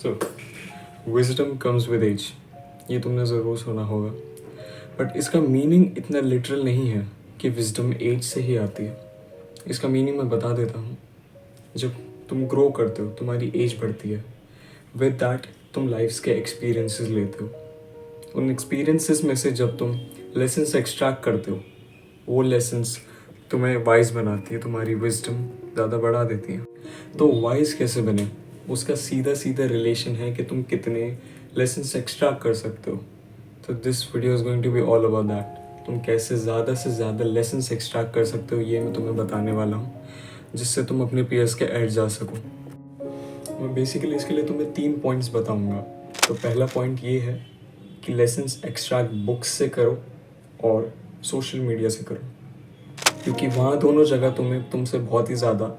So wisdom comes with age, ये तुमने ज़रूर सुना होगा, बट इसका मीनिंग इतना लिटरल नहीं है कि विजडम एज से ही आती है। इसका मीनिंग मैं बता देता हूँ। जब तुम ग्रो करते हो, तुम्हारी एज बढ़ती है, विद दैट तुम लाइफ्स के एक्सपीरियंसेस लेते हो। उन एक्सपीरियंसेस में से जब तुम लेसन्स एक्सट्रैक्ट करते हो, वो लेसन्स तुम्हें वाइज बनाती है, तुम्हारी विजडम ज़्यादा बढ़ा देती है। तो वाइज कैसे बने, उसका सीधा सीधा रिलेशन है कि तुम कितने लेसन्स एक्स्ट्रैक्ट कर सकते हो। तो this video is going to be all about that. तुम कैसे ज़्यादा से ज़्यादा लेसन्स एक्स्ट्रैक्ट कर सकते हो, ये मैं तुम्हें बताने वाला हूँ, जिससे तुम अपने पीयर्स के एड जा सको। मैं बेसिकली इसके लिए तुम्हें 3 पॉइंट्स बताऊँगा। तो पहला पॉइंट ये है कि लेसन्स एक्स्ट्रैक्ट बुक्स से करो और सोशल मीडिया से करो, क्योंकि वहाँ दोनों जगह तुम्हें तुमसे बहुत ही ज़्यादा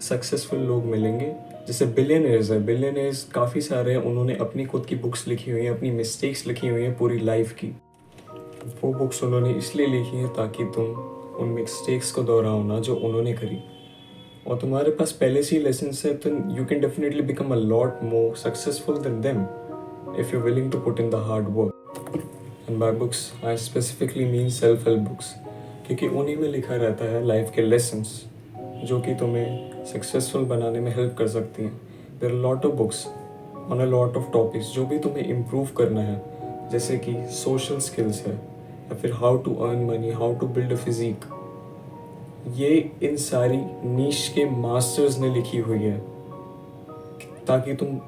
सक्सेसफुल लोग मिलेंगे। जैसे बिलियनर्स है, बिलियनर्स काफ़ी सारे हैं, उन्होंने अपनी खुद की बुक्स लिखी हुई हैं, अपनी मिस्टेक्स लिखी हुई हैं पूरी लाइफ की। वो बुक्स उन्होंने इसलिए लिखी हैं ताकि तुम उन मिस्टेक्स को दोहराओ ना जो उन्होंने करी, और तुम्हारे पास पहले से ही लेसन्स है, तो you can definitely become a lot more successful than them if you willing to put in the hard work. And by books I specifically mean self help books, क्योंकि उन्हीं में लिखा रहता है लाइफ के लेसन्स जो कि तुम्हें सक्सेसफुल बनाने में हेल्प कर सकती हैं। There are lot of books on a lot of topics जो भी तुम्हें इम्प्रूव करना है, जैसे कि सोशल स्किल्स है, या फिर how to earn money, how to build a physique. ये इन सारी नीश के मास्टर्स ने लिखी हुई है ताकि तुम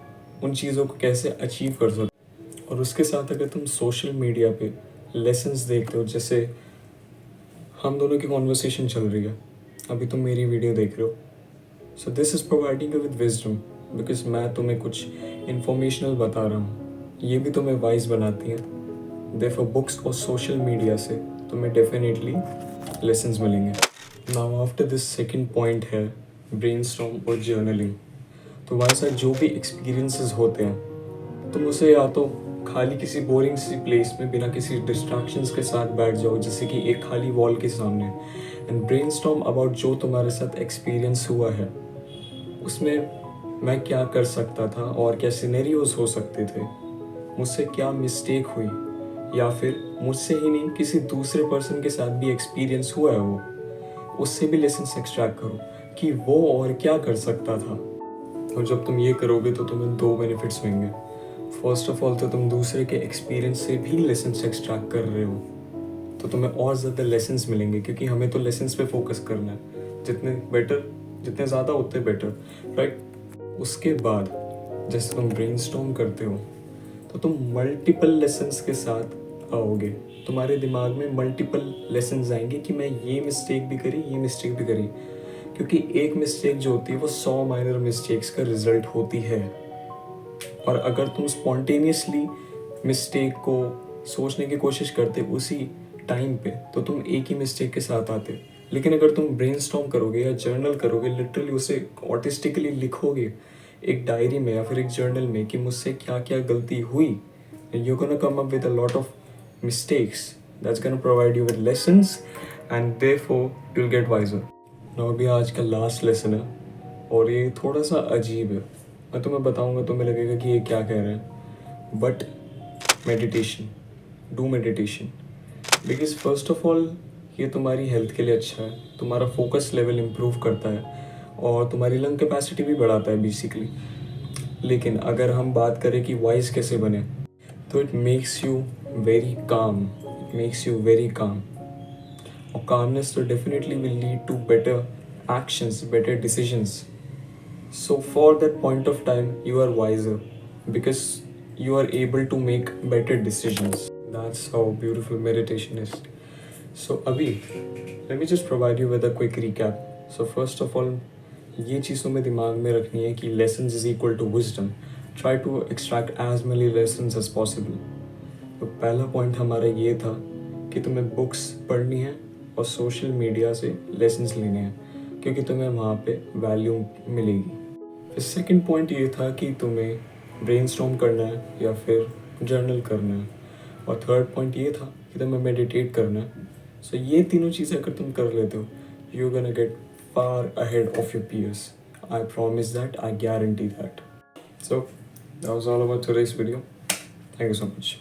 उन चीज़ों को कैसे अचीव कर सको। और उसके साथ अगर तुम सोशल मीडिया पे लेसन्स देखते हो, जैसे हम दोनों की कॉन्वर्सेशन चल रही है, अभी तुम मेरी वीडियो देख रहे हो, so this is providing you with wisdom, because मैं तुम्हें कुछ इंफॉर्मेशनल बता रहा हूँ, ये भी तुम्हें वाइज बनाती हैं। देयरफॉर बुक्स और सोशल मीडिया से तुम्हें डेफिनेटली लेसन्स मिलेंगे। Now after this second point है ब्रेनस्टॉर्म और जर्नलिंग। तो वहाँ से जो भी एक्सपीरियंसेस होते हैं, तुम उसे या तो खाली किसी बोरिंग सी प्लेस में बिना किसी डिस्ट्रैक्शंस के साथ बैठ जाओ, जैसे कि एक खाली वॉल के सामने, एंड ब्रेनस्टॉर्म अबाउट जो तुम्हारे साथ एक्सपीरियंस हुआ है, उसमें मैं क्या कर सकता था और क्या सिनेरियोज हो सकते थे, मुझसे क्या मिस्टेक हुई, या फिर मुझसे ही नहीं किसी दूसरे पर्सन के साथ भी एक्सपीरियंस हुआ है वो, उससे भी लेसन्स एक्सट्रैक्ट करो कि वो और क्या कर सकता था। और जब तुम ये करोगे तो तुम्हें 2 बेनिफिट्स होंगे। फर्स्ट ऑफ ऑल तो तुम दूसरे के एक्सपीरियंस से भी लेसन्स एक्सट्रैक्ट कर रहे हो, तो तुम्हें और ज़्यादा लेसन्स मिलेंगे, क्योंकि हमें तो लेसन्स पे फोकस करना है, जितने ज़्यादा उतने बेटर, राइट। उसके बाद जैसे तुम ब्रेनस्टॉर्म करते हो तो तुम मल्टीपल लेसन्स के साथ आओगे, तुम्हारे दिमाग में मल्टीपल लेसन्स आएंगे कि मैं ये मिस्टेक भी करी, ये मिस्टेक भी करी, क्योंकि एक मिस्टेक जो होती है वो 100 माइनर मिस्टेक्स का रिजल्ट होती है। और अगर तुम स्पॉन्टेनियसली मिस्टेक को सोचने की कोशिश करते उसी टाइम पे, तो तुम एक ही मिस्टेक के साथ आते। लेकिन अगर तुम ब्रेनस्टॉर्म करोगे या जर्नल करोगे, लिटरली उसे आर्टिस्टिकली लिखोगे एक डायरी में या फिर एक जर्नल में कि मुझसे क्या क्या गलती हुई, you gonna come up with a lot of mistakes that's gonna provide you with lessons, and therefore you will get wiser. Now अभी आज का लास्ट लेसन है, और ये थोड़ा सा अजीब है, मैं तुम्हें बताऊंगा, तुम्हें लगेगा कि ये क्या कह रहे हैं, but meditation, do meditation, because first of all ये तुम्हारी हेल्थ के लिए अच्छा है, तुम्हारा फोकस लेवल इम्प्रूव करता है और तुम्हारी लंग कैपेसिटी भी बढ़ाता है बेसिकली। लेकिन अगर हम बात करें कि वाइज कैसे बने, तो it makes you very calm, it makes you very calm, और कामनेस तो definitely will lead to better actions, better decisions. So for that point of time, you are wiser because you are able to make better decisions. That's how beautiful meditation is. So Abhi, let me just provide you with a quick recap. So first of all, ये चीज़ तुम्हें दिमाग में रखनी है कि lessons is equal to wisdom. Try to extract as many lessons as possible. तो पहला point हमारा ये था कि तुम्हें बुक्स पढ़नी है और सोशल मीडिया से लेसन्स लेने हैं, क्योंकि तुम्हें वहाँ पे वैल्यू मिलेगी। फिर सेकंड पॉइंट ये था कि तुम्हें ब्रेनस्टॉर्म करना है या फिर जर्नल करना है, और थर्ड पॉइंट ये था कि तुम्हें मेडिटेट करना है। सो ये तीनों चीज़ें अगर तुम कर लेते हो, you gonna get far ahead of your peers. I promise that, I guarantee that. So That was all about today's video. Thank you so much.